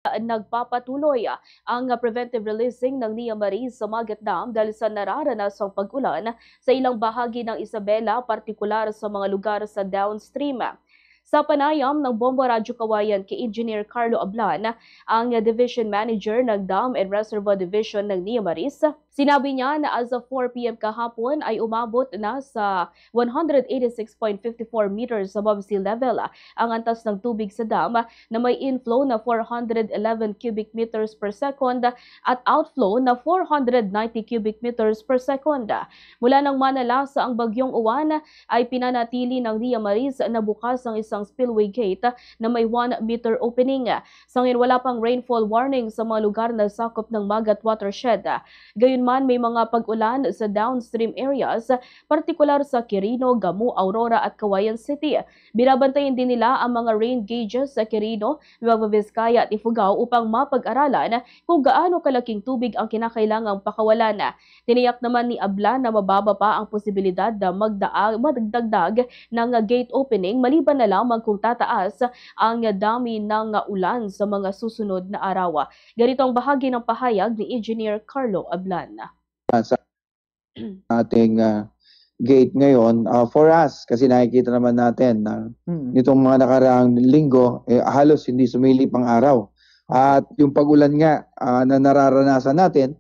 Nagpapatuloy ang preventive releasing ng Nia Marie sa Magat Dam dahil sa nararanasang pag-ulan sa ilang bahagi ng Isabela, partikular sa mga lugar sa downstream. Sa panayam ng Bomba Radyo Kawayan kay Engineer Carlo Ablan, ang Division Manager ng Dam and Reservoir Division ng Nia Maris, sinabi niya na as of 4 p.m. kahapon ay umabot na sa 186.54 meters above sea level ang antas ng tubig sa dam na may inflow na 411 cubic meters per second at outflow na 490 cubic meters per second. Mula nang manalasa ang bagyong Uwan ay pinanatili ng Nia Maris na bukas ang isang spillway gate na may 1 meter opening. Sa ngayon wala pang rainfall warning sa mga lugar na sakop ng Magat watershed. Gayunman may mga pag-ulan sa downstream areas, partikular sa Quirino, Gamu, Aurora at Cauayan City. Binabantayan din nila ang mga rain gauges sa Quirino, Nueva Vizcaya at Ifugao upang mapag-aralan kung gaano kalaking tubig ang kinakailangang pakawalan. Tiniyak naman ni Ablan na mababa pa ang posibilidad na magdagdag ng gate opening maliban na lamang kung tataas ang dami ng ulan sa mga susunod na araw. Ganito ang bahagi ng pahayag ni Engineer Carlo Ablan. Sa ating gate ngayon, for us, kasi nakikita naman natin na nitong mga nakaraang linggo, halos hindi sumilip ang araw. At yung pag-ulan nga na nararanasan natin,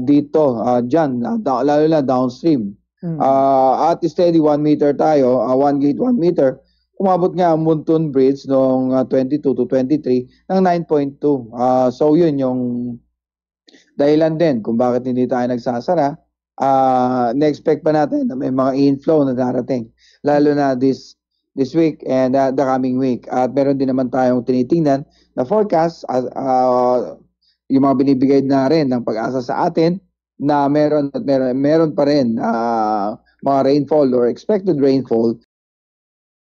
dito, dyan, lalo na downstream. At steady 1 meter tayo, 1 gate 1 meter, umabot nga ang Mountain Bridge noong 22 to 23 ng 9.2. So yun yung dahilan din kung bakit hindi tayo nagsasara. Na-expect pa natin na may mga inflow na darating, lalo na this week and the coming week. At meron din naman tayong tinitingnan na forecast, yung mga binibigay na rin ng Pag-asa sa atin na meron pa rin mga rainfall or expected rainfall